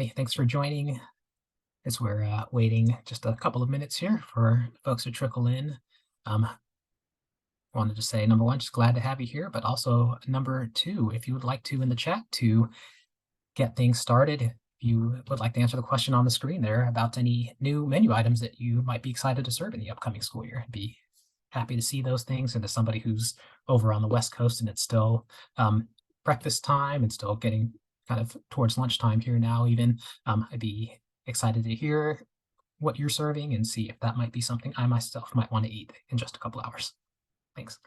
Thanks for joining as we're waiting just a couple of minutes here for folks to trickle in. Wanted to say, number one, just glad to have you here, but also number two, if you would like to in the chat to get things started, if you would like to answer the question on the screen there about any new menu items that you might be excited to serve in the upcoming school year. I'd be happy to see those things. And as somebody who's over on the West Coast and it's still breakfast time and still getting kind of towards lunchtime here now, even, I'd be excited to hear what you're serving and see if that might be something I myself might want to eat in just a couple hours. Thanks.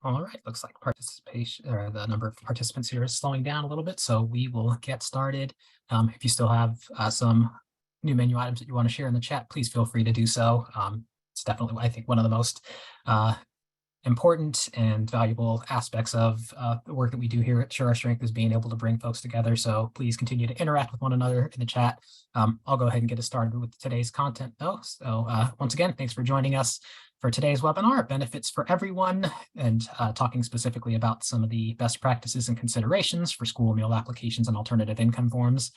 All right, looks like participation or the number of participants here is slowing down a little bit, so we will get started. If you still have some new menu items that you want to share in the chat, please feel free to do so. It's definitely, I think, one of the most important and valuable aspects of the work that we do here at Share Our Strength is being able to bring folks together. So please continue to interact with one another in the chat. I'll go ahead and get us started with today's content though. So once again, thanks for joining us for today's webinar, Benefits for Everyone, and talking specifically about some of the best practices and considerations for school meal applications and alternative income forms.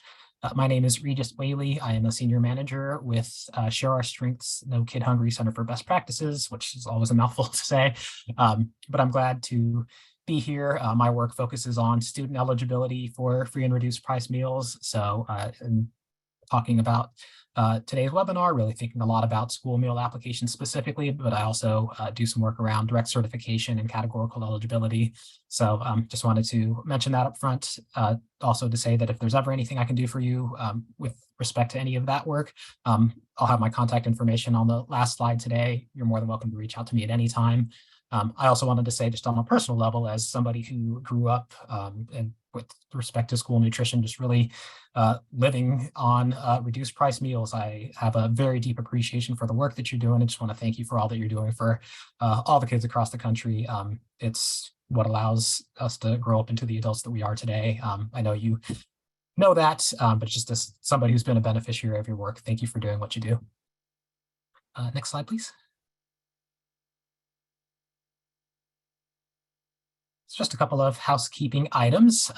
My name is Regis Whaley. I am a senior manager with Share Our Strength's No Kid Hungry Center for Best Practices, which is always a mouthful to say, but I'm glad to be here. My work focuses on student eligibility for free and reduced price meals. So talking about today's webinar, really thinking a lot about school meal applications specifically, but I also do some work around direct certification and categorical eligibility. So just wanted to mention that up front. Also to say that if there's ever anything I can do for you with respect to any of that work, I'll have my contact information on the last slide today. You're more than welcome to reach out to me at any time. I also wanted to say, just on a personal level, as somebody who grew up and with respect to school nutrition, just really living on reduced price meals, I have a very deep appreciation for the work that you're doing. I just want to thank you for all that you're doing for all the kids across the country. It's what allows us to grow up into the adults that we are today. I know you know that, but just as somebody who's been a beneficiary of your work, thank you for doing what you do. Next slide, please. It's just a couple of housekeeping items.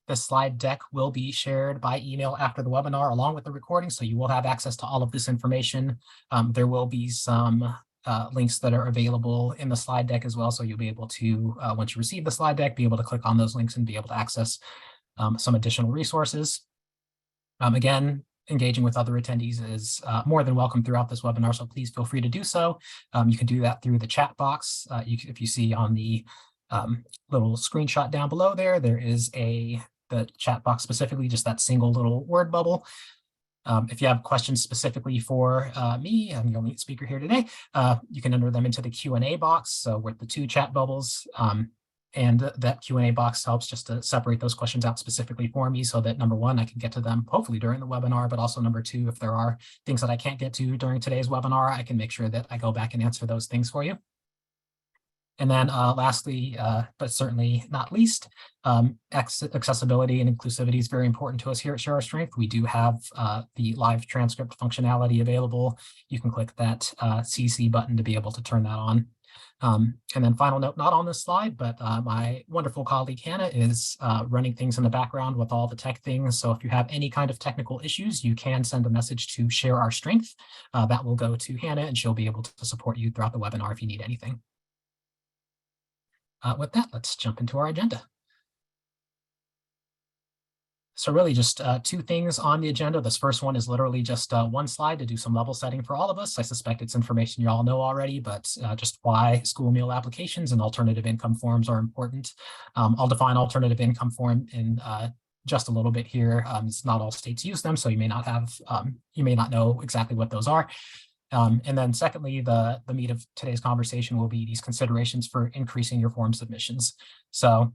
The slide deck will be shared by email after the webinar along with the recording, so you will have access to all of this information. There will be some links that are available in the slide deck as well, so you'll be able to, once you receive the slide deck, be able to click on those links and be able to access some additional resources. Again, engaging with other attendees is more than welcome throughout this webinar, so please feel free to do so. You can do that through the chat box. If you see on the little screenshot down below there, there is the chat box specifically, just that single little word bubble. If you have questions specifically for me, I'm the only speaker here today, you can enter them into the Q&A box. So with the two chat bubbles, and that Q&A box helps just to separate those questions out specifically for me so that, number one, I can get to them hopefully during the webinar, but also number two, if there are things that I can't get to during today's webinar, I can make sure that I go back and answer those things for you. And then lastly, but certainly not least, accessibility and inclusivity is very important to us here at Share Our Strength. We do have the live transcript functionality available. You can click that CC button to be able to turn that on. And then final note, not on this slide, but my wonderful colleague Hannah is running things in the background with all the tech things. So if you have any kind of technical issues, you can send a message to Share Our Strength. That will go to Hannah and she'll be able to support you throughout the webinar if you need anything. With that, let's jump into our agenda. So really just two things on the agenda. This first one is literally just one slide to do some level setting for all of us. I suspect it's information you all know already, but just why school meal applications and alternative income forms are important. I'll define alternative income form in just a little bit here. It's not all states use them, so you may not have, you may not know exactly what those are. And then secondly, the meat of today's conversation will be these considerations for increasing your form submissions. So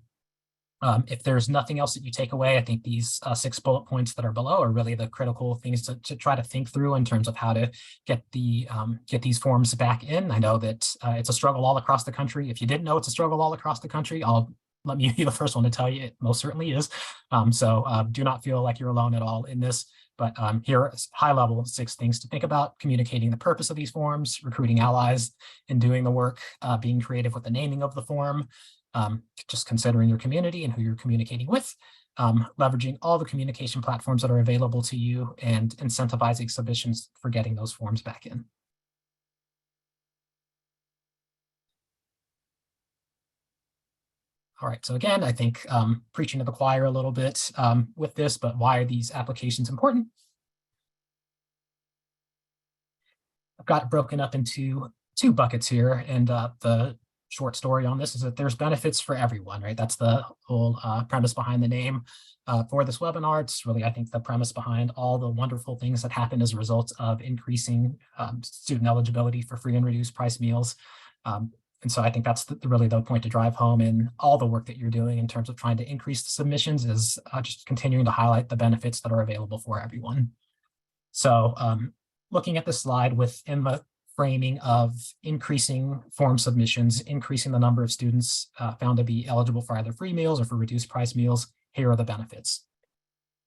if there's nothing else that you take away, I think these 6 bullet points that are below are really the critical things to try to think through in terms of how to get these forms back in. I know that it's a struggle all across the country. If you didn't know it's a struggle all across the country, let me be the first one to tell you it most certainly is. So do not feel like you're alone at all in this. But here are high level 6 things to think about: communicating the purpose of these forms, recruiting allies in doing the work, being creative with the naming of the form, just considering your community and who you're communicating with, leveraging all the communication platforms that are available to you, and incentivizing submissions for getting those forms back in. All right, so again, I think preaching to the choir a little bit with this, but why are these applications important? I've got it broken up into 2 buckets here, and the short story on this is that there's benefits for everyone, right? That's the whole premise behind the name for this webinar. It's really, I think, the premise behind all the wonderful things that happen as a result of increasing student eligibility for free and reduced price meals. And so I think that's really the point to drive home in all the work that you're doing in terms of trying to increase the submissions, is just continuing to highlight the benefits that are available for everyone. So looking at the slide within the framing of increasing form submissions, increasing the number of students found to be eligible for either free meals or for reduced price meals, here are the benefits.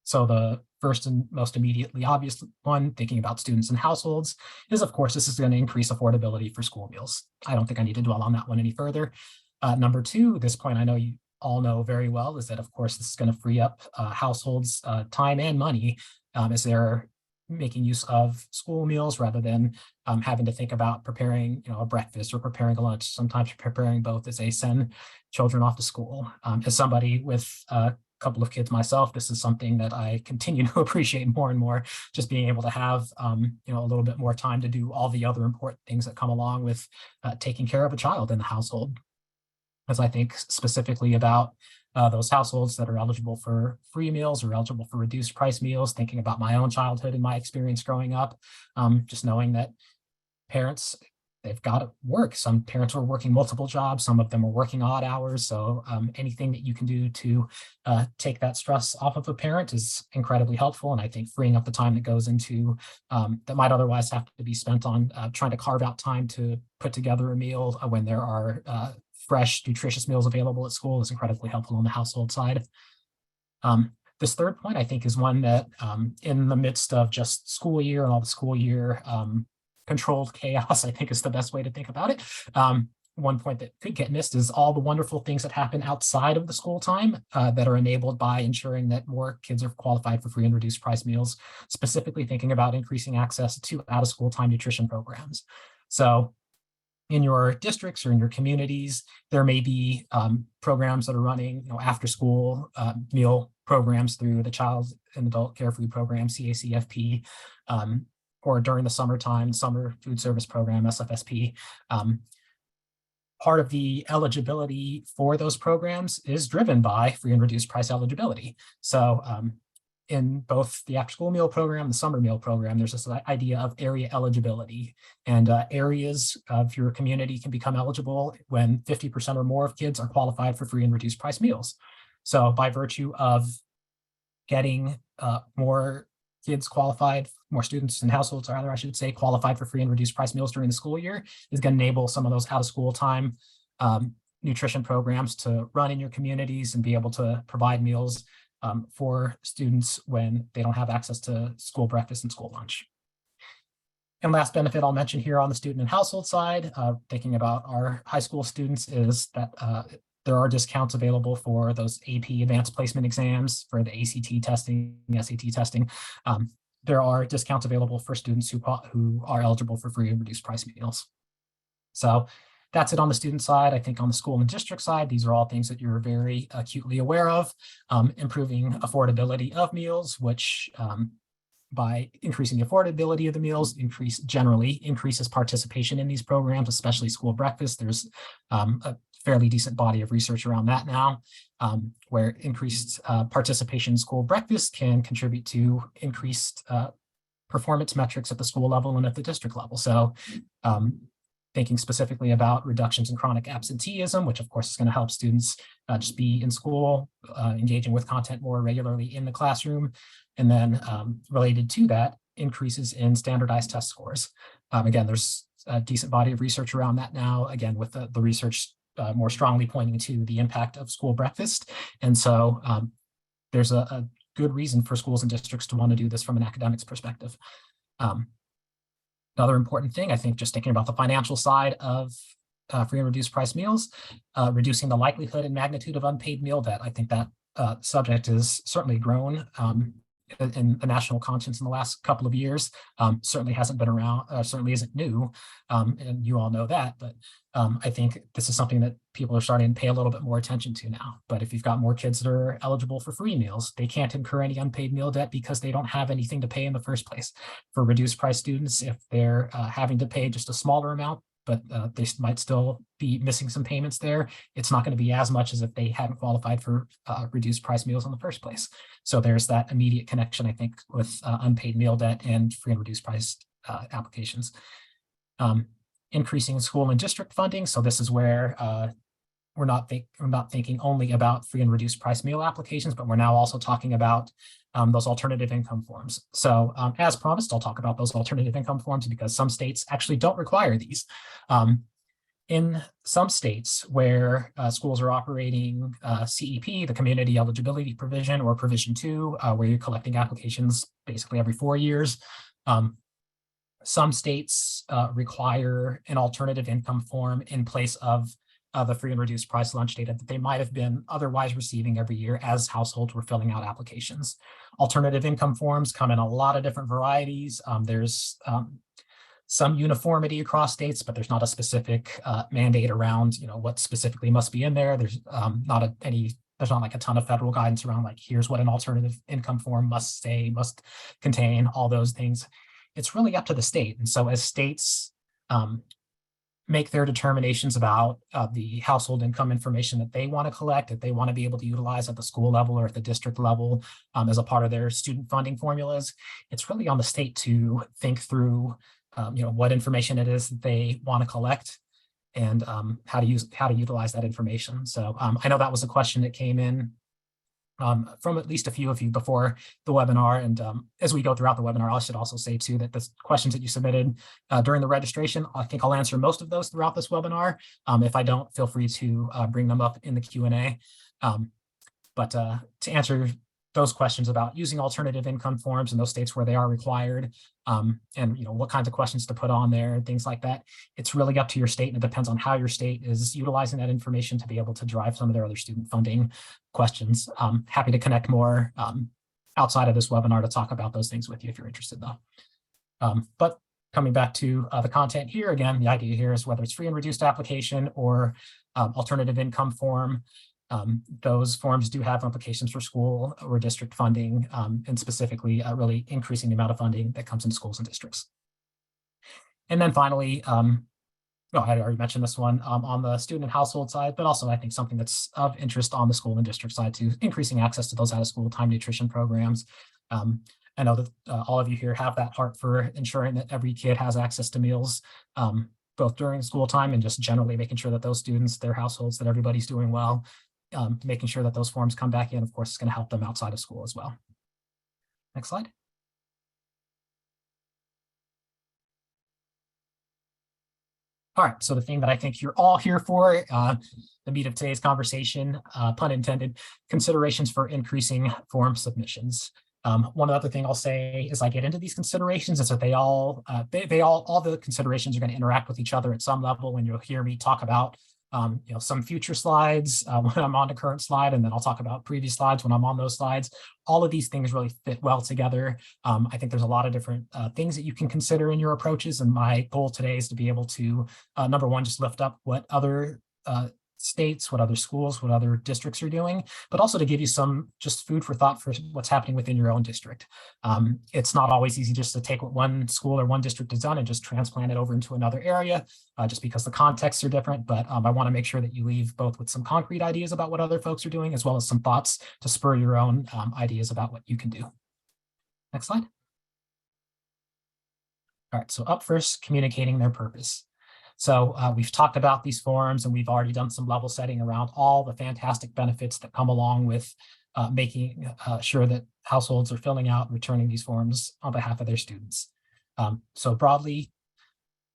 So the first and most immediately obvious one, thinking about students and households, is of course this is going to increase affordability for school meals. I don't think I need to dwell on that one any further. Number 2, this point I know you all know very well, is that of course this is going to free up households' time and money as they're making use of school meals rather than having to think about preparing, a breakfast or preparing a lunch. Sometimes preparing both as they send children off to school. As somebody with couple of kids myself, this is something that I continue to appreciate more and more, just being able to have a little bit more time to do all the other important things that come along with taking care of a child in the household. As I think specifically about those households that are eligible for free meals or eligible for reduced price meals, thinking about my own childhood and my experience growing up, just knowing that parents, they've got to work. Some parents are working multiple jobs. Some of them are working odd hours. So anything that you can do to take that stress off of a parent is incredibly helpful. And I think freeing up the time that goes into that might otherwise have to be spent on trying to carve out time to put together a meal when there are fresh, nutritious meals available at school is incredibly helpful on the household side. This third point, I think, is one that in the midst of just school year and all the school year controlled chaos, I think is the best way to think about it. One point that could get missed is all the wonderful things that happen outside of the school time that are enabled by ensuring that more kids are qualified for free and reduced price meals, specifically thinking about increasing access to out-of-school time nutrition programs. So in your districts or in your communities, there may be programs that are running, after school meal programs through the Child and Adult Care Food Program, CACFP, or during the summertime, Summer Food Service Program, SFSP. Part of the eligibility for those programs is driven by free and reduced price eligibility. So in both the after-school meal program, the summer meal program, there's this idea of area eligibility, and areas of your community can become eligible when 50% or more of kids are qualified for free and reduced price meals. So by virtue of getting more kids qualified, more students and households, rather, I should say, qualified for free and reduced price meals during the school year, is going to enable some of those out-of-school time nutrition programs to run in your communities and be able to provide meals for students when they don't have access to school breakfast and school lunch. And last benefit I'll mention here on the student and household side, thinking about our high school students, is that there are discounts available for those AP advanced placement exams, for the ACT testing, SAT testing. There are discounts available for students who are eligible for free and reduced price meals. So That's it on the student side. I think on the school and district side, these are all things that you're very acutely aware of. Improving affordability of meals, which by increasing the affordability of the meals, generally increases participation in these programs, especially school breakfast. There's a fairly decent body of research around that now, where increased participation in school breakfast can contribute to increased performance metrics at the school level and at the district level. So thinking specifically about reductions in chronic absenteeism, which of course is going to help students just be in school, engaging with content more regularly in the classroom. And then related to that, increases in standardized test scores. Again, there's a decent body of research around that now, again, with the research more strongly pointing to the impact of school breakfast. And so there's a good reason for schools and districts to want to do this from an academics perspective. Another important thing, I think, just thinking about the financial side of free and reduced price meals, reducing the likelihood and magnitude of unpaid meal debt. I think that subject has certainly grown in the national conscience in the last couple of years. Certainly hasn't been around, certainly isn't new, and you all know that, but I think this is something that people are starting to pay a little bit more attention to now. But if you've got more kids that are eligible for free meals, they can't incur any unpaid meal debt because they don't have anything to pay in the first place. For reduced price students, if they're having to pay just a smaller amount, but they might still be missing some payments there, it's not going to be as much as if they hadn't qualified for reduced price meals in the first place. So there's that immediate connection, I think, with unpaid meal debt and free and reduced price applications. Increasing school and district funding. So this is where we're not thinking only about free and reduced price meal applications, but we're now also talking about those alternative income forms. So as promised, I'll talk about those alternative income forms because some states actually don't require these. In some states where schools are operating CEP, the Community Eligibility Provision, or Provision 2, where you're collecting applications basically every 4 years, some states require an alternative income form in place of the free and reduced price lunch data that they might have been otherwise receiving every year as households were filling out applications. Alternative income forms come in a lot of different varieties. There's some uniformity across states, but there's not a specific mandate around, what specifically must be in there. There's there's not like a ton of federal guidance around like, here's what an alternative income form must say, must contain, all those things. It's really up to the state. And so as states make their determinations about the household income information that they want to collect, that they want to be able to utilize at the school level or at the district level as a part of their student funding formulas, it's really on the state to think through what information it is that they want to collect and how to utilize that information. So I know that was a question that came in from at least a few of you before the webinar. And as we go throughout the webinar, I should also say too that the questions that you submitted during the registration, I think I'll answer most of those throughout this webinar. If I don't, feel free to bring them up in the Q&A. But to answer those questions about using alternative income forms in those states where they are required, and what kinds of questions to put on there and things like that, it's really up to your state, and it depends on how your state is utilizing that information to be able to drive some of their other student funding questions. Happy to connect more outside of this webinar to talk about those things with you if you're interested though. But coming back to the content here, again, the idea here is whether it's free and reduced application or alternative income form, those forms do have implications for school or district funding, and specifically really increasing the amount of funding that comes into schools and districts. And then finally, I already mentioned this one on the student and household side, but also I think something that's of interest on the school and district side too, increasing access to those out-of-school time nutrition programs. I know that all of you here have that heart for ensuring that every kid has access to meals, both during school time and just generally making sure that those students, their households, that everybody's doing well. Making sure that those forms come back in, of course, is going to help them outside of school as well. Next slide. All right, so the thing that I think you're all here for, the meat of today's conversation, pun intended, considerations for increasing form submissions. One other thing I'll say as I get into these considerations is that all the considerations are going to interact with each other at some level, and you'll hear me talk about some future slides when I'm on the current slide, and then I'll talk about previous slides when I'm on those slides. All of these things really fit well together. I think there's a lot of different things that you can consider in your approaches, and my goal today is to be able to, number one, just lift up what other states, what other schools, what other districts are doing, but also to give you some just food for thought for what's happening within your own district. It's not always easy just to take what one school or one district has done and just transplant it over into another area, just because the contexts are different. But I want to make sure that you leave both with some concrete ideas about what other folks are doing, as well as some thoughts to spur your own ideas about what you can do. Next slide. All right, so up first, communicating their purpose. So we've talked about these forums, and we've already done some level setting around all the fantastic benefits that come along with making sure that households are filling out and returning these forms on behalf of their students. So broadly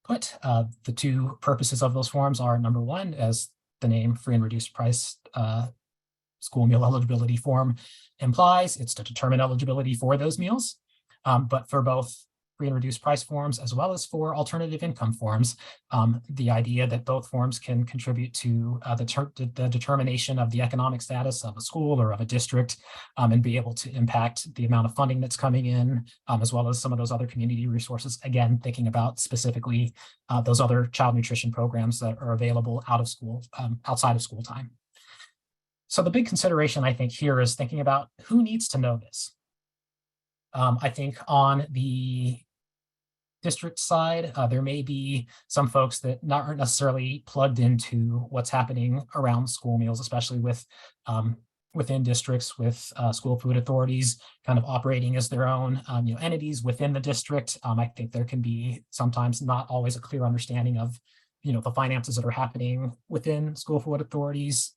put, the two purposes of those forms are, number one, as the name free and reduced price school meal eligibility form implies, it's to determine eligibility for those meals. But for both free and reduced price forms, as well as for alternative income forms, the idea that both forms can contribute to the determination of the economic status of a school or of a district, and be able to impact the amount of funding that's coming in, as well as some of those other community resources. Again, thinking about specifically those other child nutrition programs that are available out of school, outside of school time. So the big consideration, I think, here is thinking about who needs to know this. I think on the district side, there may be some folks that aren't necessarily plugged into what's happening around school meals, especially with within districts with school food authorities kind of operating as their own entities within the district. I think there can be sometimes not always a clear understanding of the finances that are happening within school food authorities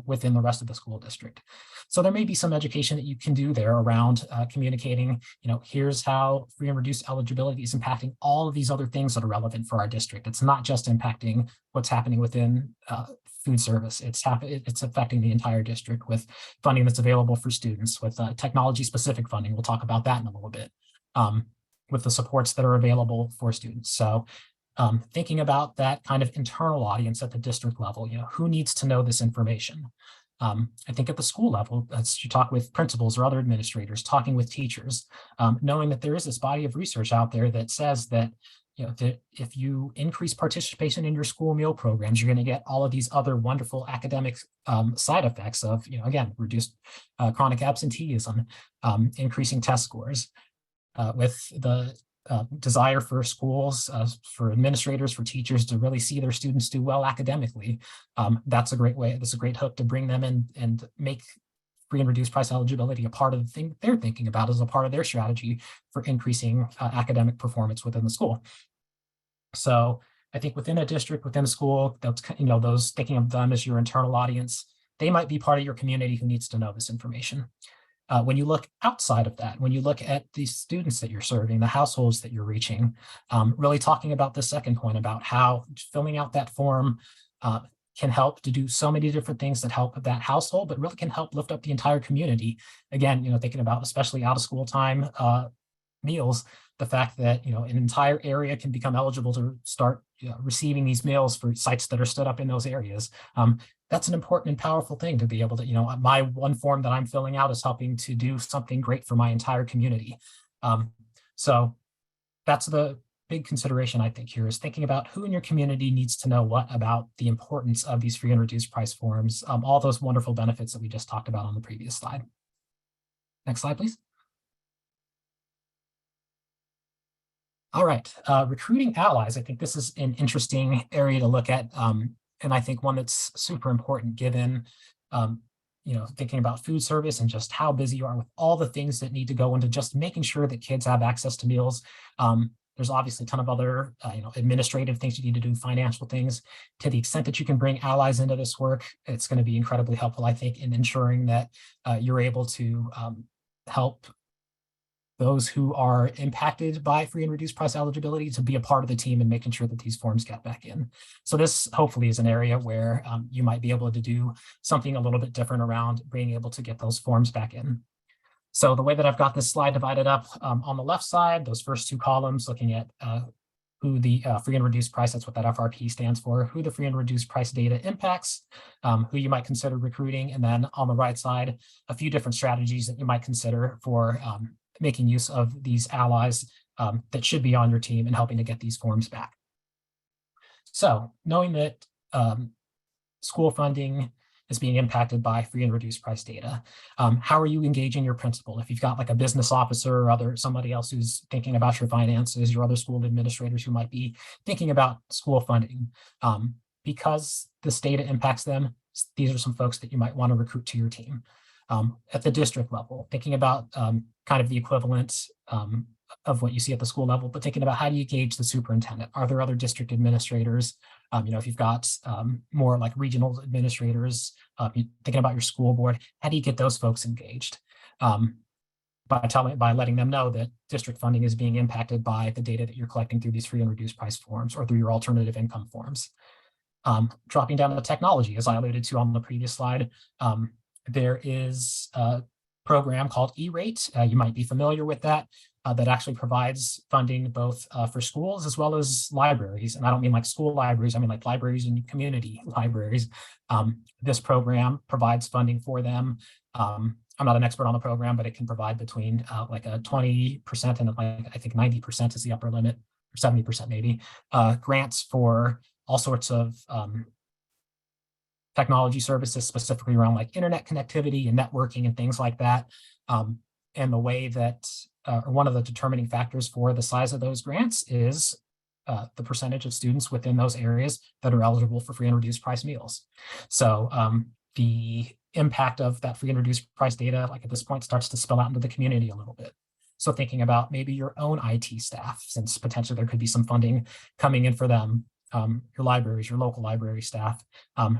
within the rest of the school district. So there may be some education that you can do there around communicating, here's how free and reduced eligibility is impacting all of these other things that are relevant for our district. It's not just impacting what's happening within food service. It's affecting the entire district with funding that's available for students, with technology-specific funding. We'll talk about that in a little bit, with the supports that are available for students. So thinking about that kind of internal audience at the district level, who needs to know this information? I think at the school level, as you talk with principals or other administrators, talking with teachers, knowing that there is this body of research out there that says that, that if you increase participation in your school meal programs, you're going to get all of these other wonderful academic side effects of, again, reduced chronic absenteeism, increasing test scores, with the desire for schools, for administrators, for teachers to really see their students do well academically. That's a great way. That's a great hook to bring them in and make free and reduced price eligibility a part of the thing they're thinking about as a part of their strategy for increasing academic performance within the school. So I think within a district, within a school, that's, those thinking of them as your internal audience, they might be part of your community who needs to know this information. When you look outside of that, when you look at the students that you're serving, the households that you're reaching, really talking about the second point about how filling out that form can help to do so many different things that help that household, but really can help lift up the entire community. Again, thinking about especially out of school time meals, the fact that an entire area can become eligible to start receiving these meals for sites that are stood up in those areas. That's an important and powerful thing to be able to, my one form that I'm filling out is helping to do something great for my entire community. So that's the big consideration, I think, here is thinking about who in your community needs to know what about the importance of these free and reduced price forms, all those wonderful benefits that we just talked about on the previous slide. Next slide, please. All right, recruiting allies. I think this is an interesting area to look at. And I think one that's super important given, thinking about food service and just how busy you are with all the things that need to go into just making sure that kids have access to meals. There's obviously a ton of other, administrative things you need to do, financial things. To the extent that you can bring allies into this work, it's going to be incredibly helpful, I think, in ensuring that you're able to help those who are impacted by free and reduced price eligibility to be a part of the team and making sure that these forms get back in. So this hopefully is an area where you might be able to do something a little bit different around being able to get those forms back in. So the way that I've got this slide divided up, on the left side, those first two columns looking at who the free and reduced price, that's what that FRP stands for, who the free and reduced price data impacts, who you might consider recruiting, and then on the right side, a few different strategies that you might consider for making use of these allies that should be on your team and helping to get these forms back. So knowing that school funding is being impacted by free and reduced price data, how are you engaging your principal? If you've got like a business officer or somebody else who's thinking about your finances, your other school administrators who might be thinking about school funding, because this data impacts them, these are some folks that you might want to recruit to your team. At the district level, thinking about kind of the equivalent of what you see at the school level, but thinking about how do you gauge the superintendent? Are there other district administrators? If you've got more like regional administrators, thinking about your school board, how do you get those folks engaged? By letting them know that district funding is being impacted by the data that you're collecting through these free and reduced price forms or through your alternative income forms. Dropping down to the technology, as I alluded to on the previous slide, there is a program called E-Rate. You might be familiar with that. That actually provides funding both for schools as well as libraries. And I don't mean like school libraries, I mean like libraries and community libraries. This program provides funding for them. I'm not an expert on the program, but it can provide between like a 20% and like I think 90% is the upper limit, or 70% maybe, grants for all sorts of technology services, specifically around like internet connectivity and networking and things like that. And the way that one of the determining factors for the size of those grants is the percentage of students within those areas that are eligible for free and reduced price meals. So the impact of that free and reduced price data, like at this point, starts to spill out into the community a little bit. So thinking about maybe your own IT staff, since potentially there could be some funding coming in for them, your libraries, your local library staff,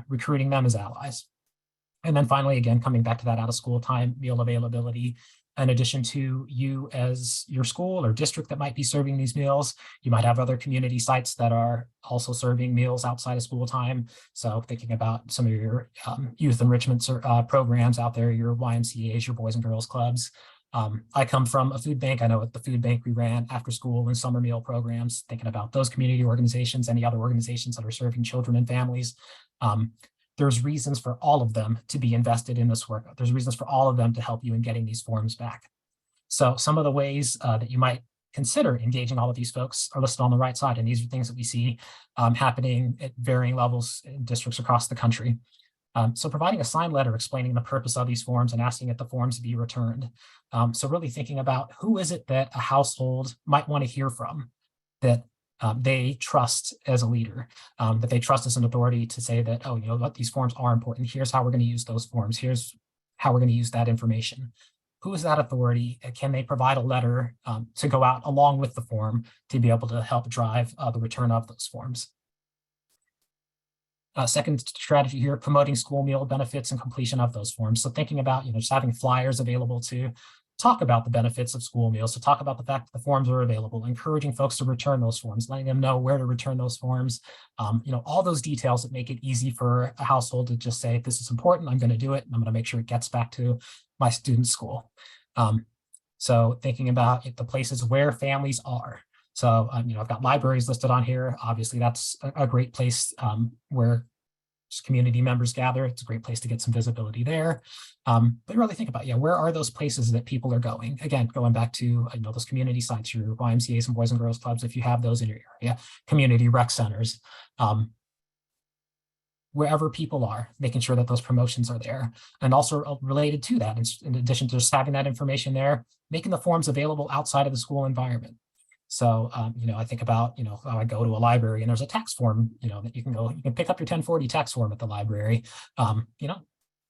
recruiting them as allies. And then finally, again, coming back to that out of school time meal availability, in addition to you as your school or district that might be serving these meals, you might have other community sites that are also serving meals outside of school time. So thinking about some of your youth enrichment programs out there, your YMCAs, your Boys and Girls Clubs. I come from a food bank. I know at the food bank we ran after school and summer meal programs, thinking about those community organizations, any other organizations that are serving children and families. There's reasons for all of them to be invested in this work. There's reasons for all of them to help you in getting these forms back. So some of the ways that you might consider engaging all of these folks are listed on the right side. And these are things that we see happening at varying levels in districts across the country. So providing a signed letter explaining the purpose of these forms and asking that the forms be returned. So really thinking about who is it that a household might want to hear from that they trust as a leader, that they trust as an authority to say that, oh, you know what, these forms are important. Here's how we're going to use those forms. Here's how we're going to use that information. Who is that authority? Can they provide a letter to go out along with the form to be able to help drive the return of those forms? Second strategy here, promoting school meal benefits and completion of those forms. So thinking about, just having flyers available to talk about the benefits of school meals, to talk about the fact that the forms are available, encouraging folks to return those forms, letting them know where to return those forms, all those details that make it easy for a household to just say, this is important, I'm going to do it, and I'm going to make sure it gets back to my student's school. So thinking about the places where families are. So, I've got libraries listed on here. Obviously, that's a great place where community members gather. It's a great place to get some visibility there. But really think about, where are those places that people are going? Again, going back to those community sites, your YMCAs and Boys and Girls Clubs, if you have those in your area, community rec centers, wherever people are, making sure that those promotions are there. And also related to that, in addition to just having that information there, making the forms available outside of the school environment. So, I think about, I go to a library and there's a tax form, that you can pick up your 1040 tax form at the library.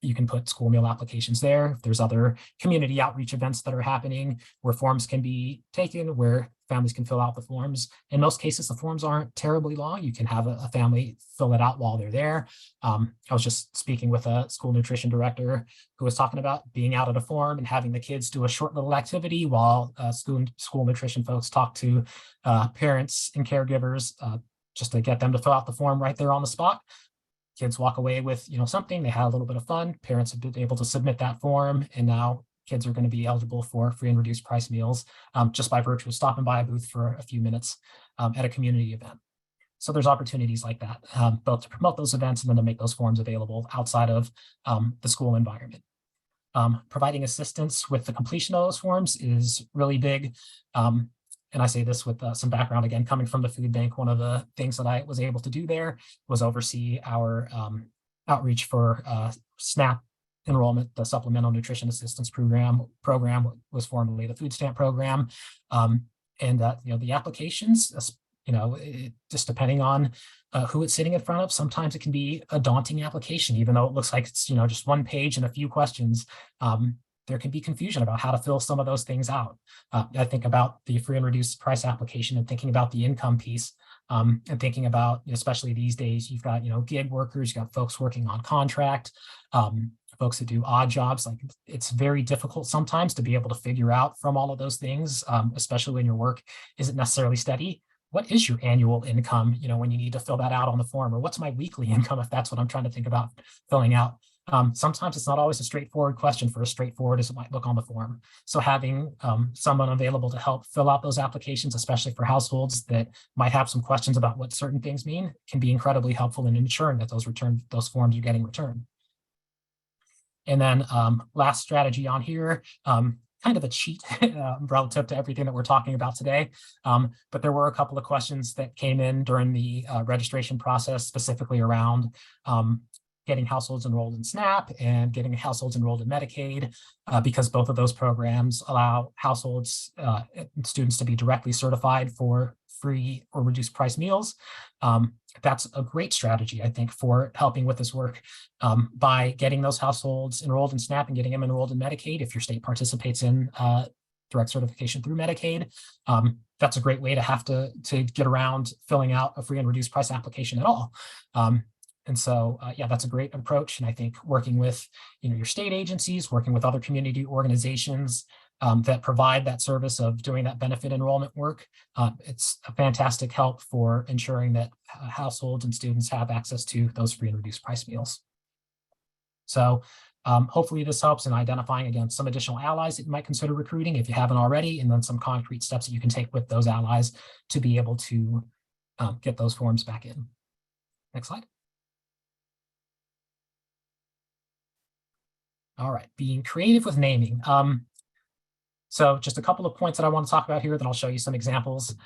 You can put school meal applications there. There's other community outreach events that are happening where forms can be taken, where families can fill out the forms. In most cases, the forms aren't terribly long. You can have a family fill it out while they're there. I was just speaking with a school nutrition director who was talking about being out at a farm and having the kids do a short little activity while school nutrition folks talk to parents and caregivers just to get them to fill out the form right there on the spot. Kids walk away with something, they had a little bit of fun, parents have been able to submit that form, and now kids are going to be eligible for free and reduced price meals just by virtue of stopping by a booth for a few minutes at a community event. So there's opportunities like that, both to promote those events and then to make those forms available outside of the school environment. Providing assistance with the completion of those forms is really big. And I say this with some background, again, coming from the food bank. One of the things that I was able to do there was oversee our outreach for SNAP enrollment. The Supplemental Nutrition Assistance Program was formerly the food stamp program. The applications, just depending on who it's sitting in front of, sometimes it can be a daunting application, even though it looks like it's, just one page and a few questions. There can be confusion about how to fill some of those things out. I think about the free and reduced price application and thinking about the income piece and thinking about, especially these days, you've got, gig workers, you've got folks working on contract, folks that do odd jobs. Like, it's very difficult sometimes to be able to figure out from all of those things, especially when your work isn't necessarily steady. What is your annual income, when you need to fill that out on the form, or what's my weekly income, if that's what I'm trying to think about filling out. Sometimes it's not always a straightforward question for as straightforward as it might look on the form. So having someone available to help fill out those applications, especially for households that might have some questions about what certain things mean, can be incredibly helpful in ensuring that those forms are getting returned. And then last strategy on here, kind of a cheat relative to everything that we're talking about today. But there were a couple of questions that came in during the registration process, specifically around getting households enrolled in SNAP and getting households enrolled in Medicaid, because both of those programs allow households and students to be directly certified for free or reduced price meals. That's a great strategy, I think, for helping with this work by getting those households enrolled in SNAP and getting them enrolled in Medicaid. If your state participates in direct certification through Medicaid, that's a great way to have to get around filling out a free and reduced price application at all. And so, that's a great approach. And I think working with, your state agencies, working with other community organizations that provide that service of doing that benefit enrollment work, it's a fantastic help for ensuring that households and students have access to those free and reduced price meals. So hopefully this helps in identifying, again, some additional allies that you might consider recruiting if you haven't already, and then some concrete steps that you can take with those allies to be able to get those forms back in. Next slide. All right, being creative with naming. So just a couple of points that I want to talk about here, then I'll show you some examples.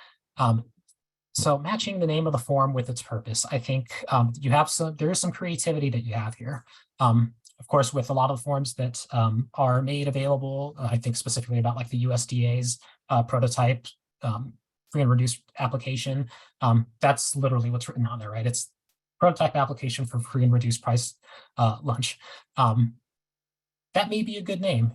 So matching the name of the form with its purpose. I think there is some creativity that you have here. Of course, with a lot of the forms that are made available, I think specifically about like the USDA's prototype free and reduced application. That's literally what's written on there, right? It's prototype application for free and reduced price lunch. That may be a good name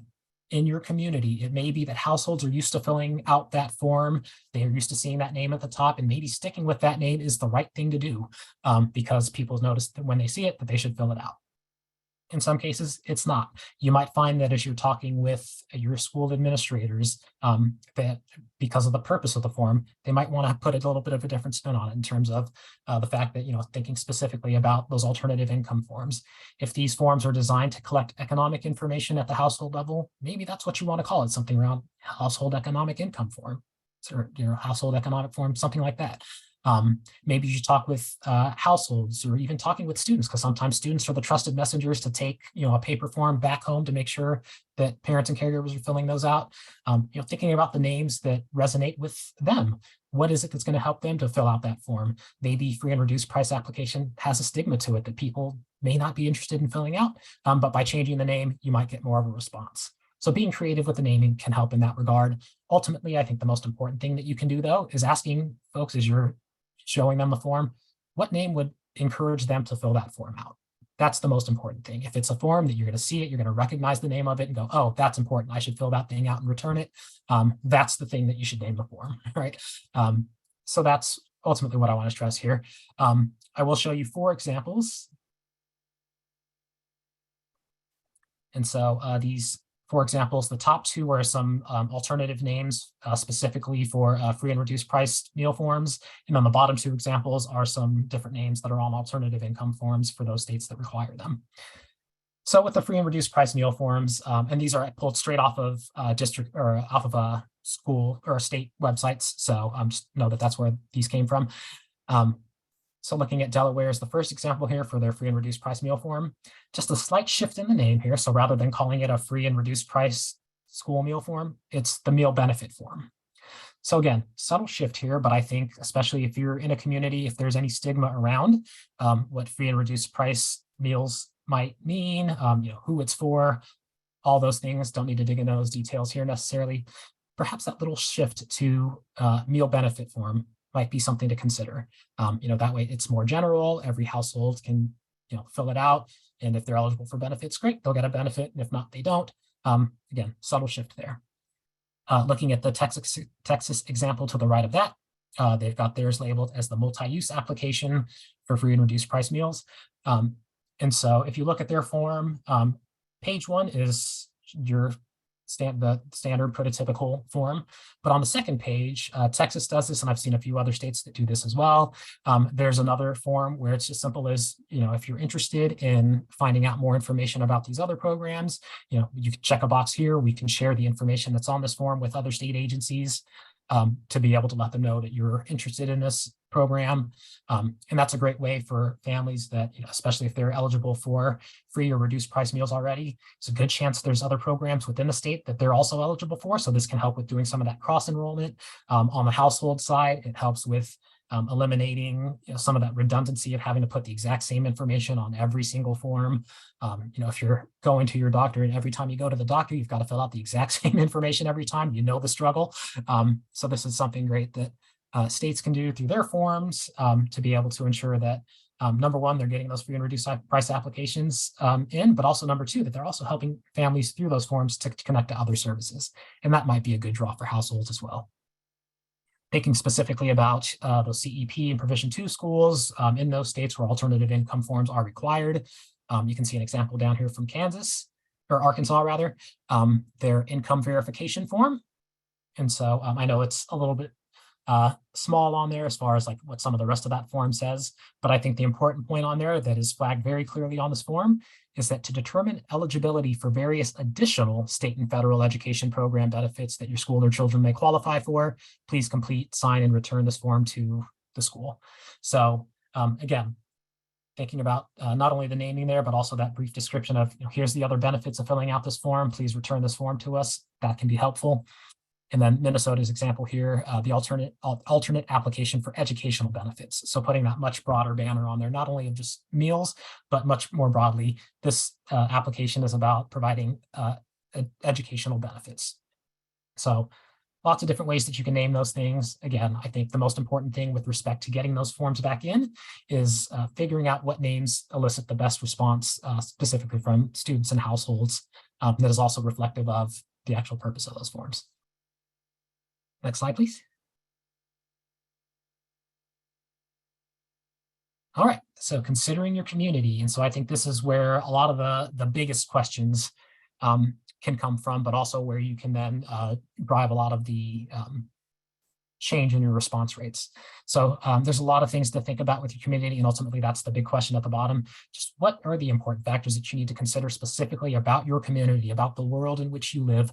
in your community. It may be that households are used to filling out that form. They are used to seeing that name at the top, and maybe sticking with that name is the right thing to do because people notice that when they see it, that they should fill it out. In some cases, it's not. You might find that as you're talking with your school administrators, that because of the purpose of the form, they might want to put a little bit of a different spin on it in terms of the fact that, thinking specifically about those alternative income forms. If these forms are designed to collect economic information at the household level, maybe that's what you want to call it, something around household economic income form, or household economic form, something like that. Maybe you talk with households, or even talking with students, because sometimes students are the trusted messengers to take a paper form back home to make sure that parents and caregivers are filling those out. Thinking about the names that resonate with them. What is it that's going to help them to fill out that form? Maybe free and reduced price application has a stigma to it that people may not be interested in filling out, but by changing the name, you might get more of a response. So being creative with the naming can help in that regard. Ultimately, I think the most important thing that you can do, though, is asking folks as you're showing them the form, what name would encourage them to fill that form out? That's the most important thing. If it's a form that you're going to see it, you're going to recognize the name of it and go, oh, that's important, I should fill that thing out and return it. That's the thing that you should name the form, right? So that's ultimately what I want to stress here. I will show you 4 examples. And so these 4 examples, the top 2 are some alternative names specifically for free and reduced price meal forms. And then the bottom 2 examples are some different names that are on alternative income forms for those states that require them. So with the free and reduced price meal forms, and these are pulled straight off of district or off of a school or state websites. So just know that that's where these came from. So looking at Delaware is the first example here for their free and reduced price meal form. Just a slight shift in the name here. So rather than calling it a free and reduced price school meal form, it's the meal benefit form. So again, subtle shift here, but I think especially if you're in a community, if there's any stigma around what free and reduced price meals might mean, who it's for, all those things, don't need to dig into those details here necessarily. Perhaps that little shift to meal benefit form might be something to consider. That way it's more general. Every household can, fill it out. And if they're eligible for benefits, great, they'll get a benefit. And if not, they don't. Again, subtle shift there. Looking at the Texas example to the right of that, they've got theirs labeled as the multi-use application for free and reduced price meals. And so if you look at their form, page 1 is your the standard prototypical form. But on the second page, Texas does this, and I've seen a few other states that do this as well. There's another form where it's as simple as, if you're interested in finding out more information about these other programs, you can check a box here. We can share the information that's on this form with other state agencies to be able to let them know that you're interested in this program. And that's a great way for families that, especially if they're eligible for free or reduced price meals already, it's a good chance there's other programs within the state that they're also eligible for. So this can help with doing some of that cross enrollment. On the household side, it helps with eliminating some of that redundancy of having to put the exact same information on every single form. If you're going to your doctor and every time you go to the doctor, you've got to fill out the exact same information every time, the struggle. So this is something great that states can do through their forms to be able to ensure that number one, they're getting those free and reduced price applications in, but also number two, that they're also helping families through those forms to connect to other services. And that might be a good draw for households as well. Thinking specifically about those CEP and Provision 2 schools in those states where alternative income forms are required. You can see an example down here from Arkansas rather, their income verification form. And so I know it's a little bit small on there as far as like what some of the rest of that form says, but I think the important point on there that is flagged very clearly on this form is that to determine eligibility for various additional state and federal education program benefits that your school or children may qualify for, please complete, sign, and return this form to the school. So again, thinking about not only the naming there, but also that brief description of, here's the other benefits of filling out this form, please return this form to us, that can be helpful. And then Minnesota's example here, the alternate application for educational benefits. So putting that much broader banner on there, not only of just meals, but much more broadly, this application is about providing educational benefits. So lots of different ways that you can name those things. Again, I think the most important thing with respect to getting those forms back in is figuring out what names elicit the best response, specifically from students and households, that is also reflective of the actual purpose of those forms. Next slide, please. All right, so considering your community. And so I think this is where a lot of the biggest questions can come from, but also where you can then drive a lot of the change in your response rates. So there's a lot of things to think about with your community, and ultimately that's the big question at the bottom. Just what are the important factors that you need to consider specifically about your community, about the world in which you live,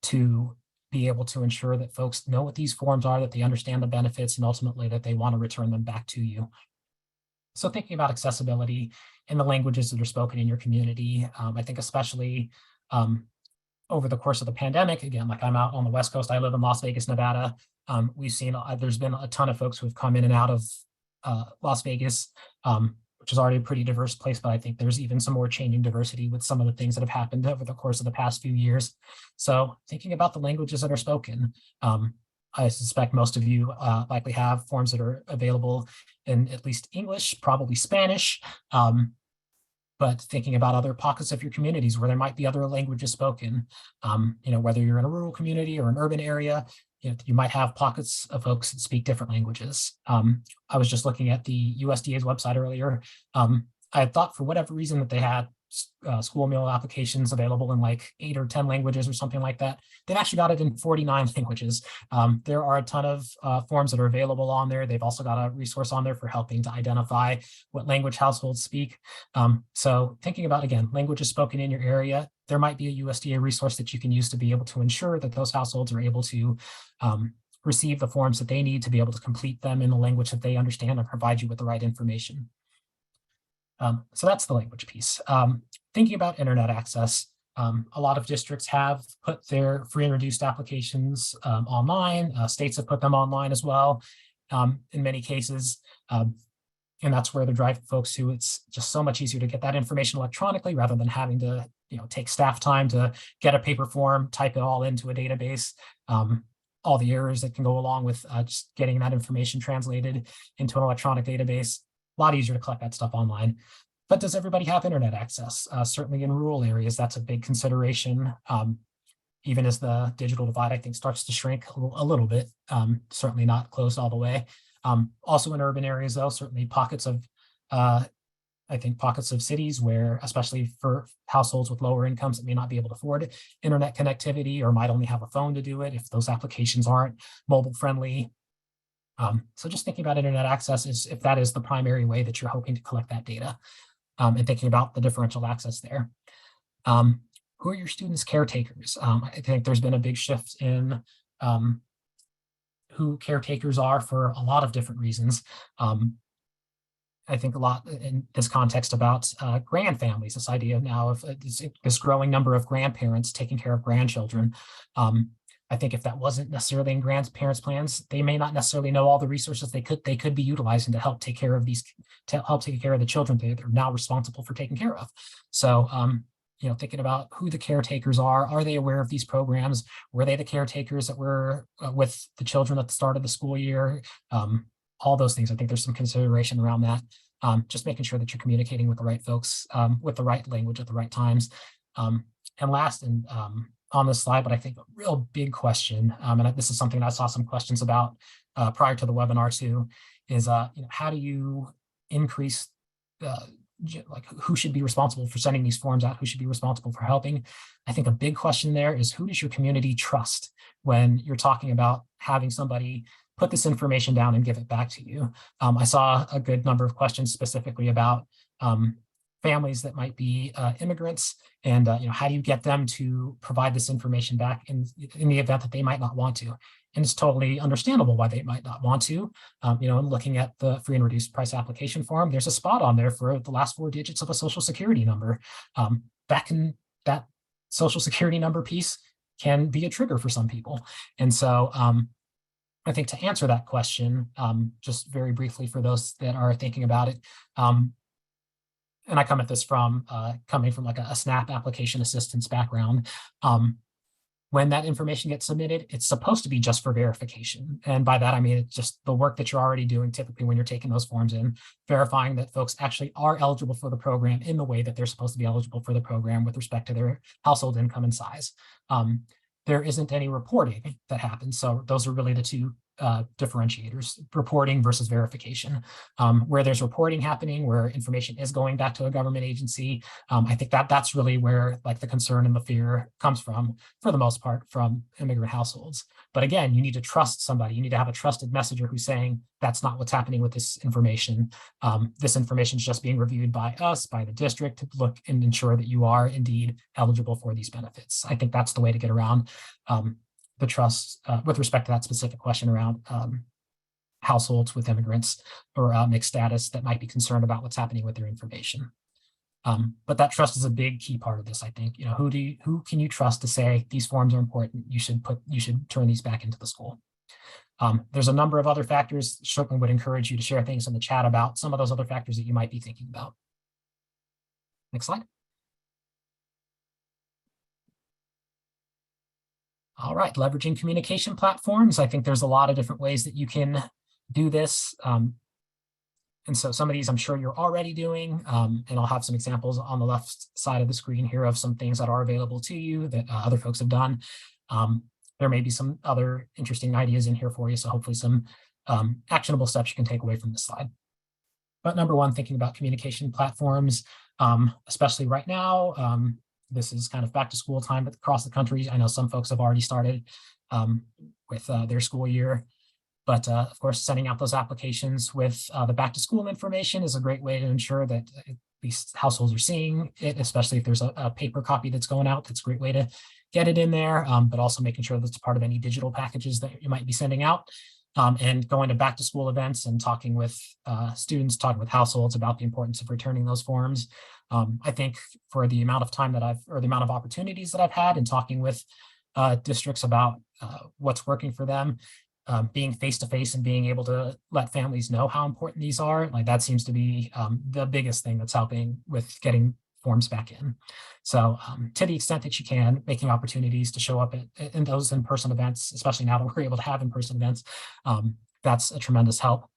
to be able to ensure that folks know what these forms are, that they understand the benefits, and ultimately that they want to return them back to you. So thinking about accessibility and the languages that are spoken in your community, I think especially over the course of the pandemic, again, like I'm out on the West Coast, I live in Las Vegas, Nevada. We've seen, there's been a ton of folks who have come in and out of Las Vegas, which is already a pretty diverse place, but I think there's even some more changing diversity with some of the things that have happened over the course of the past few years. So thinking about the languages that are spoken, I suspect most of you likely have forms that are available in at least English, probably Spanish, but thinking about other pockets of your communities where there might be other languages spoken, whether you're in a rural community or an urban area, you might have pockets of folks that speak different languages. I was just looking at the USDA's website earlier. I had thought for whatever reason that they had school meal applications available in like 8 or 10 languages or something like that. They've actually got it in 49 languages. There are a ton of forms that are available on there. They've also got a resource on there for helping to identify what language households speak. So thinking about, again, languages spoken in your area, there might be a USDA resource that you can use to be able to ensure that those households are able to receive the forms that they need to be able to complete them in the language that they understand and provide you with the right information. So that's the language piece. Thinking about internet access, a lot of districts have put their free and reduced applications online. States have put them online as well in many cases. And that's where they're driving folks to. It's just so much easier to get that information electronically rather than having to take staff time to get a paper form, type it all into a database. All the errors that can go along with just getting that information translated into an electronic database. A lot easier to collect that stuff online. But does everybody have internet access? Certainly in rural areas, that's a big consideration. Even as the digital divide, I think, starts to shrink a little bit, certainly not closed all the way. Also in urban areas, though, certainly pockets of, I think pockets of cities where, especially for households with lower incomes that may not be able to afford internet connectivity or might only have a phone to do it if those applications aren't mobile friendly. So just thinking about internet access is if that is the primary way that you're hoping to collect that data, and thinking about the differential access there. Who are your students' caretakers? I think there's been a big shift in who caretakers are for a lot of different reasons. I think a lot in this context about grand families, this idea now of this growing number of grandparents taking care of grandchildren. I think if that wasn't necessarily in grandparents' plans, they may not necessarily know all the resources they could be utilizing to help take care of the children they're now responsible for taking care of. So thinking about who the caretakers are they aware of these programs? Were they the caretakers that were with the children at the start of the school year? All those things. I think there's some consideration around that. Just making sure that you're communicating with the right folks, with the right language at the right times. And last, and on this slide, but I think a real big question, and this is something that I saw some questions about prior to the webinar too, is how do you increase like who should be responsible for sending these forms out, who should be responsible for helping? I think a big question there is, who does your community trust when you're talking about having somebody put this information down and give it back to you? I saw a good number of questions specifically about families that might be immigrants, and how do you get them to provide this information back in the event that they might not want to? And it's totally understandable why they might not want to. Looking at the free and reduced price application form, there's a spot on there for the last 4 digits of a social security number. That social security number piece can be a trigger for some people. And so I think to answer that question, just very briefly for those that are thinking about it, and I come at this from coming from like a SNAP application assistance background. When that information gets submitted, it's supposed to be just for verification. And by that, I mean, it's just the work that you're already doing typically when you're taking those forms in, verifying that folks actually are eligible for the program in the way that they're supposed to be eligible for the program with respect to their household income and size. There isn't any reporting that happens. So those are really the two differentiators, reporting versus verification. Where there's reporting happening, where information is going back to a government agency, I think that's really where like the concern and the fear comes from, for the most part, from immigrant households. But again, you need to trust somebody. You need to have a trusted messenger who's saying, that's not what's happening with this information. This information is just being reviewed by us, by the district, to look and ensure that you are indeed eligible for these benefits. I think that's the way to get around the trust with respect to that specific question around households with immigrants or mixed status that might be concerned about what's happening with their information. But that trust is a big key part of this. I think, who can you trust to say these forms are important? You should turn these back into the school. There's a number of other factors. Certainly would encourage you to share things in the chat about some of those other factors that you might be thinking about. Next slide. All right, leveraging communication platforms. I think there's a lot of different ways that you can do this. And so some of these I'm sure you're already doing, and I'll have some examples on the left side of the screen here of some things that are available to you that other folks have done. There may be some other interesting ideas in here for you, so hopefully some actionable steps you can take away from this slide. But number one, thinking about communication platforms, especially right now. This is kind of back to school time across the country. I know some folks have already started with their school year. But of course, sending out those applications with the back to school information is a great way to ensure that these households are seeing it, especially if there's a paper copy that's going out. That's a great way to get it in there, but also making sure that's part of any digital packages that you might be sending out. And going to back to school events and talking with students, talking with households about the importance of returning those forms. I think for the amount of time that the amount of opportunities that I've had in talking with districts about what's working for them, being face-to-face and being able to let families know how important these are, like that seems to be the biggest thing that's helping with getting forms back in. So to the extent that you can, making opportunities to show up in those in-person events, especially now that we're able to have in-person events, that's a tremendous help.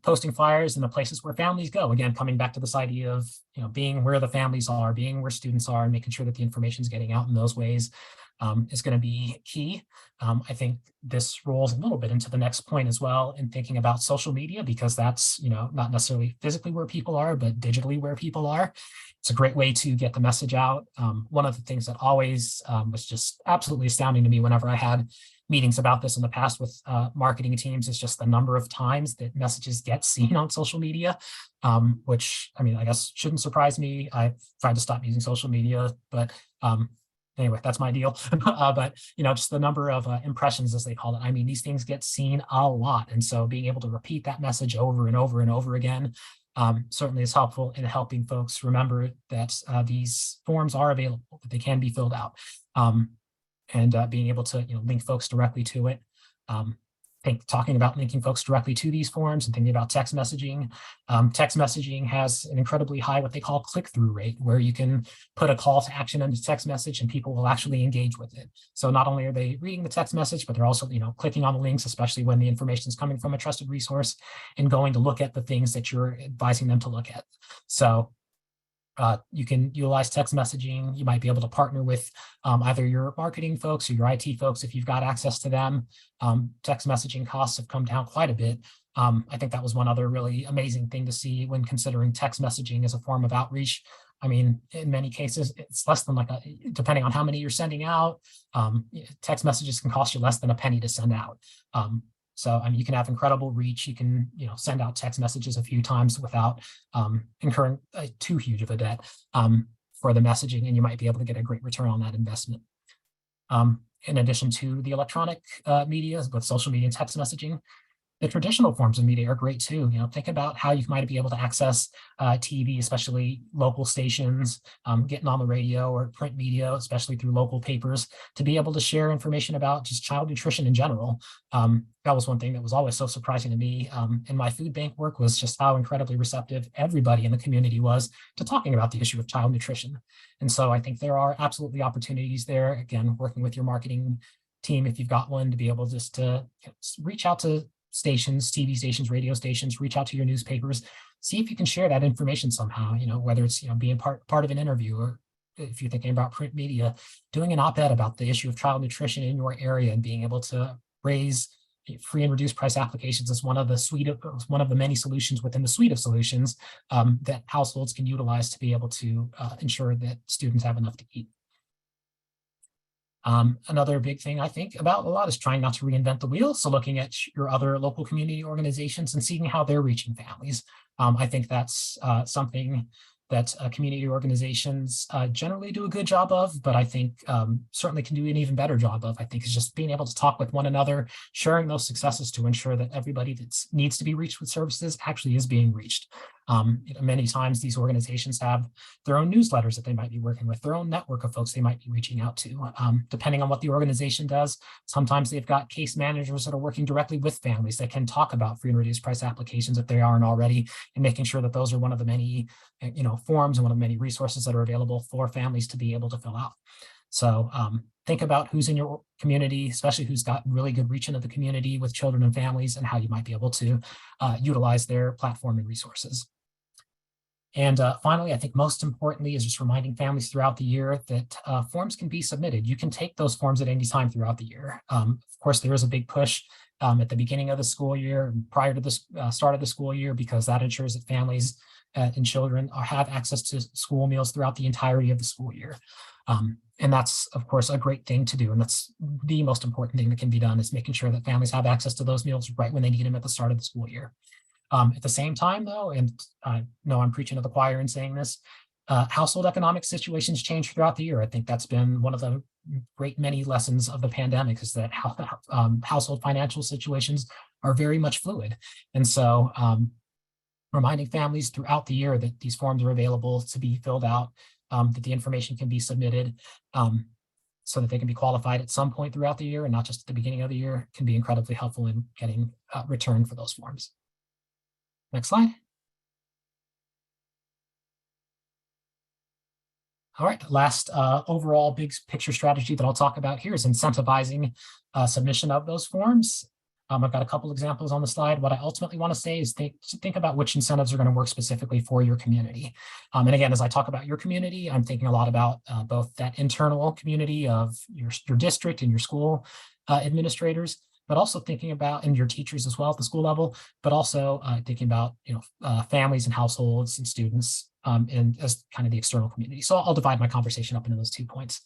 Posting flyers in the places where families go, again, coming back to this idea of being where the families are, being where students are, and making sure that the information is getting out in those ways is going to be key. I think this rolls a little bit into the next point as well in thinking about social media, because that's not necessarily physically where people are, but digitally where people are. It's a great way to get the message out. One of the things that always was just absolutely astounding to me whenever I had meetings about this in the past with marketing teams is just the number of times that messages get seen on social media, which I guess shouldn't surprise me. I've tried to stop using social media, but anyway, that's my deal. But just the number of impressions, as they call it. These things get seen a lot, and so being able to repeat that message over and over and over again certainly is helpful in helping folks remember that these forms are available, that they can be filled out, and being able to link folks directly to it. Talking about linking folks directly to these forms and thinking about text messaging. Text messaging has an incredibly high what they call click-through rate, where you can put a call to action into text message and people will actually engage with it. So not only are they reading the text message, but they're also clicking on the links, especially when the information is coming from a trusted resource, and going to look at the things that you're advising them to look at. So you can utilize text messaging. You might be able to partner with either your marketing folks or your IT folks if you've got access to them. Text messaging costs have come down quite a bit. I think that was one other really amazing thing to see when considering text messaging as a form of outreach. In many cases, it's less than depending on how many you're sending out, text messages can cost you less than a penny to send out. So you can have incredible reach. You can send out text messages a few times without incurring too huge of a debt for the messaging, and you might be able to get a great return on that investment. In addition to the electronic media, with social media and text messaging, the traditional forms of media are great too. Think about how you might be able to access TV, especially local stations, getting on the radio or print media, especially through local papers, to be able to share information about just child nutrition in general. That was one thing that was always so surprising to me in my food bank work, was just how incredibly receptive everybody in the community was to talking about the issue of child nutrition. And so I think there are absolutely opportunities there, again, working with your marketing team, if you've got one, to be able just to reach out to stations, TV stations, radio stations, reach out to your newspapers, see if you can share that information somehow, whether it's, being part of an interview, or if you're thinking about print media, doing an op-ed about the issue of child nutrition in your area and being able to raise free and reduced price applications as one of the many solutions within the suite of solutions that households can utilize to be able to ensure that students have enough to eat. Another big thing I think about a lot is trying not to reinvent the wheel. So looking at your other local community organizations and seeing how they're reaching families. I think that's something that community organizations generally do a good job of, but I think certainly can do an even better job of, I think, is just being able to talk with one another, sharing those successes to ensure that everybody that needs to be reached with services actually is being reached. Many times these organizations have their own newsletters that they might be working with, their own network of folks they might be reaching out to. Depending on what the organization does, sometimes they've got case managers that are working directly with families that can talk about free and reduced price applications if they aren't already, and making sure that those are one of the many forms and one of the many resources that are available for families to be able to fill out. So think about who's in your community, especially who's got really good reach into the community with children and families, and how you might be able to utilize their platform and resources. And finally, I think most importantly is just reminding families throughout the year that forms can be submitted. You can take those forms at any time throughout the year. Of course, there is a big push at the beginning of the school year, prior to the start of the school year, because that ensures that families and children have access to school meals throughout the entirety of the school year. And that's, of course, a great thing to do. And that's the most important thing that can be done, is making sure that families have access to those meals right when they need them at the start of the school year. At the same time, though, and I know I'm preaching to the choir in saying this, household economic situations change throughout the year. I think that's been one of the great many lessons of the pandemic, is that household financial situations are very much fluid. And so reminding families throughout the year that these forms are available to be filled out, that the information can be submitted so that they can be qualified at some point throughout the year and not just at the beginning of the year, can be incredibly helpful in getting return for those forms. Next slide. All right, last overall big picture strategy that I'll talk about here is incentivizing submission of those forms. I've got a couple examples on the slide. What I ultimately want to say is think about which incentives are going to work specifically for your community. And again, as I talk about your community, I'm thinking a lot about both that internal community of your district and your school administrators, but also thinking about, and your teachers as well at the school level, but also thinking about families and households and students and as kind of the external community. So I'll divide my conversation up into those 2 points.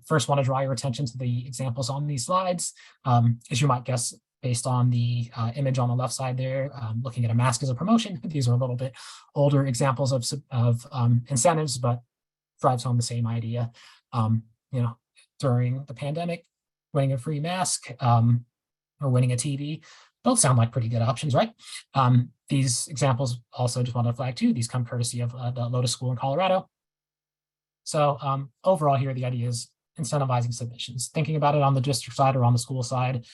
First, want to draw your attention to the examples on these slides. As you might guess, based on the image on the left side there, looking at a mask as a promotion. These are a little bit older examples of incentives, but drives home the same idea. During the pandemic, winning a free mask or winning a TV, both sound like pretty good options, right? These examples also, just want to flag too, these come courtesy of the Lotus School in Colorado. So overall here, the idea is incentivizing submissions, thinking about it on the district side or on the school side.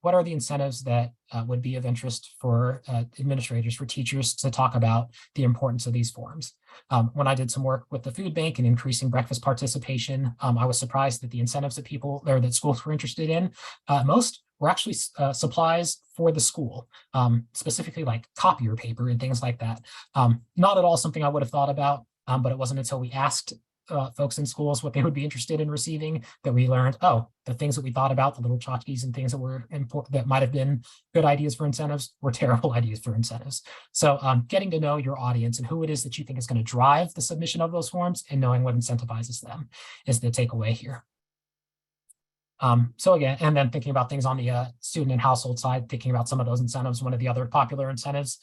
What are the incentives that would be of interest for administrators, for teachers to talk about the importance of these forms? When I did some work with the food bank and increasing breakfast participation, I was surprised that the incentives that schools were interested in most were actually supplies for the school, specifically like copier paper and things like that. Not at all something I would have thought about, but it wasn't until we asked folks in schools what they would be interested in receiving that we learned, oh, the things that we thought about, the little tchotchkes and things that were important, that might have been good ideas for incentives, were terrible ideas for incentives. So getting to know your audience and who it is that you think is going to drive the submission of those forms and knowing what incentivizes them is the takeaway here. So again, and then thinking about things on the student and household side, thinking about some of those incentives. One of the other popular incentives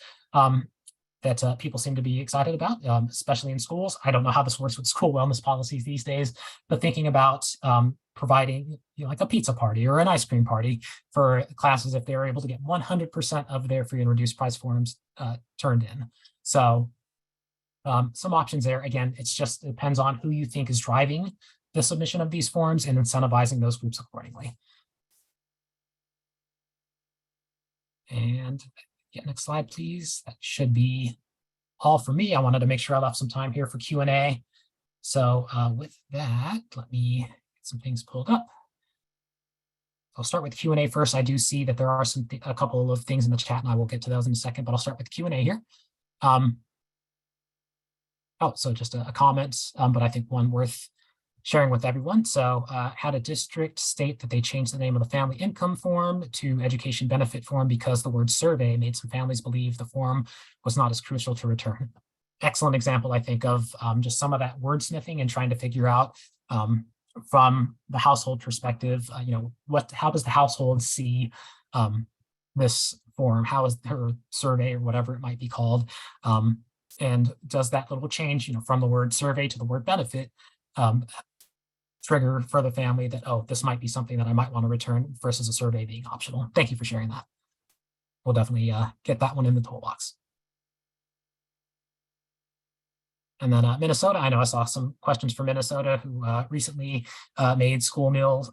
that people seem to be excited about, especially in schools. I don't know how this works with school wellness policies these days, but thinking about providing like a pizza party or an ice cream party for classes if they're able to get 100% of their free and reduced price forms turned in. So some options there. Again, it depends on who you think is driving the submission of these forms and incentivizing those groups accordingly. And next slide, please. That should be all for me. I wanted to make sure I left some time here for Q&A. So with that, let me get some things pulled up. I'll start with Q&A first. I do see that there are a couple of things in the chat, and I will get to those in a second, but I'll start with Q&A here. So just a comment, but I think one worth sharing with everyone. So had a district state that they changed the name of the family income form to education benefit form because the word survey made some families believe the form was not as crucial to return. Excellent example, I think, of just some of that wordsmithing and trying to figure out from the household perspective, how does the household see this form? How is her survey or whatever it might be called? And does that little change, from the word survey to the word benefit, trigger for the family that, oh, this might be something that I might want to return versus a survey being optional. Thank you for sharing that. We'll definitely get that one in the toolbox. And then Minnesota, I know I saw some questions from Minnesota who recently made school meals,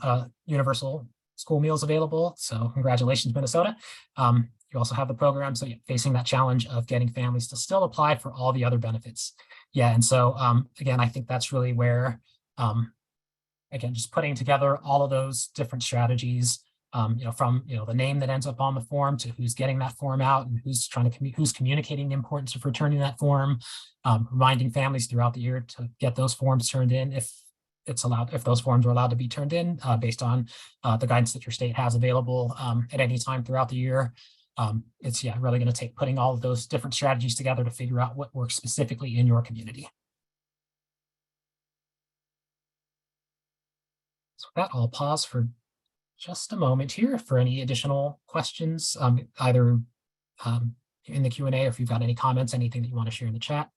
universal school meals available. So congratulations, Minnesota. You also have the program. So facing that challenge of getting families to still apply for all the other benefits. Yeah, and so again, I think that's really where again, just putting together all of those different strategies, from the name that ends up on the form to who's getting that form out and who's who's communicating the importance of returning that form, reminding families throughout the year to get those forms turned in if those forms are allowed to be turned in based on the guidance that your state has available at any time throughout the year. It's really going to take putting all of those different strategies together to figure out what works specifically in your community. So with that, I'll pause for just a moment here for any additional questions, either in the Q&A, or if you've got any comments, anything that you want to share in the chat.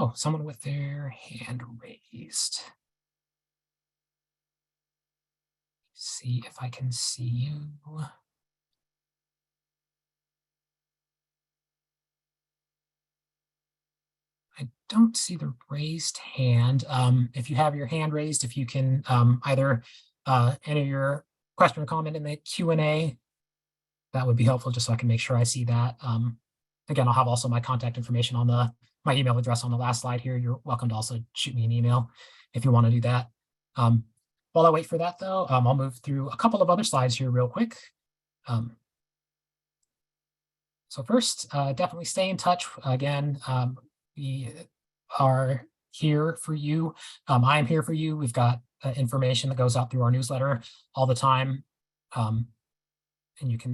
Oh, someone with their hand raised. See if I can see you. I don't see the raised hand. If you have your hand raised, if you can either enter your question or comment in the Q&A, that would be helpful, just so I can make sure I see that. Again, I'll have also my contact information on my email address on the last slide here. You're welcome to also shoot me an email if you want to do that. While I wait for that, though, I'll move through a couple of other slides here real quick. So first, definitely stay in touch. Again, we are here for you. I am here for you. We've got information that goes out through our newsletter all the time. And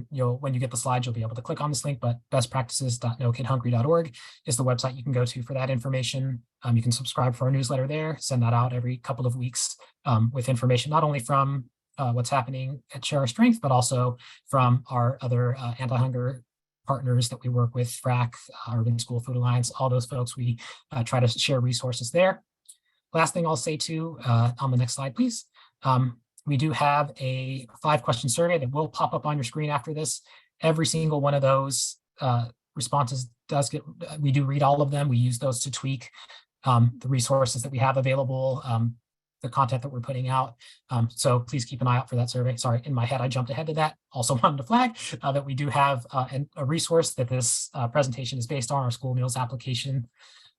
when you get the slides, you'll be able to click on this link, but bestpractices.nokidhungry.org is the website you can go to for that information. You can subscribe for our newsletter there, send that out every couple of weeks with information, not only from what's happening at Share Our Strength, but also from our other anti-hunger partners that we work with, FRAC, Urban School Food Alliance, all those folks. We try to share resources there. Last thing I'll say too, on the next slide, please. We do have a 5-question survey that will pop up on your screen after this. Every single one of those responses we do read all of them. We use those to tweak the resources that we have available, the content that we're putting out. So please keep an eye out for that survey. Sorry, in my head, I jumped ahead to that. Also wanted to flag that we do have a resource that this presentation is based on, our school meals application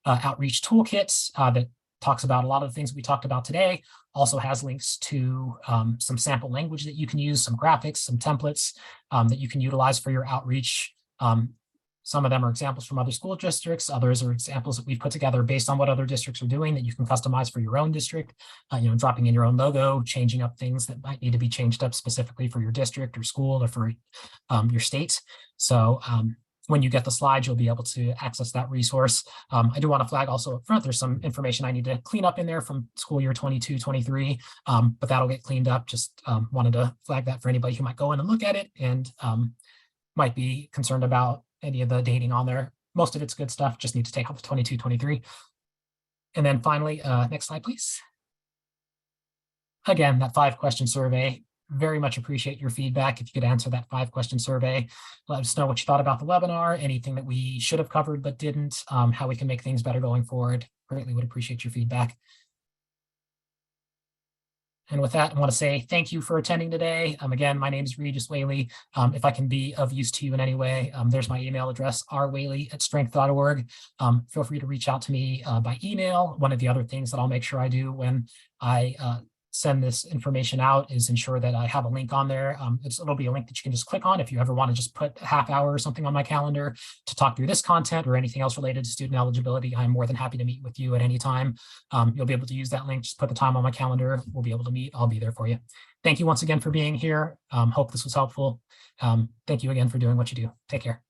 outreach toolkit that talks about a lot of the things we talked about today. Also has links to some sample language that you can use, some graphics, some templates that you can utilize for your outreach. Some of them are examples from other school districts. Others are examples that we've put together based on what other districts are doing that you can customize for your own district, dropping in your own logo, changing up things that might need to be changed up specifically for your district or school or for your state. So when you get the slides, you'll be able to access that resource. I do want to flag also up front, there's some information I need to clean up in there from school year 22-23, but that'll get cleaned up. Just wanted to flag that for anybody who might go in and look at it and might be concerned about any of the dating on there. Most of it's good stuff, just need to take off the 22-23. And then finally, next slide, please. Again, that 5-question survey. Very much appreciate your feedback. If you could answer that 5-question survey, let us know what you thought about the webinar, anything that we should have covered but didn't, how we can make things better going forward. Greatly would appreciate your feedback. And with that, I want to say thank you for attending today. Again, my name is Regis Whaley. If I can be of use to you in any way, there's my email address, rwhaley@strength.org. Feel free to reach out to me by email. One of the other things that I'll make sure I do when I send this information out is ensure that I have a link on there. It'll be a link that you can just click on if you ever want to just put a half hour or something on my calendar to talk through this content or anything else related to student eligibility. I'm more than happy to meet with you at any time. You'll be able to use that link. Just put the time on my calendar. We'll be able to meet. I'll be there for you. Thank you once again for being here. Hope this was helpful. Thank you again for doing what you do. Take care.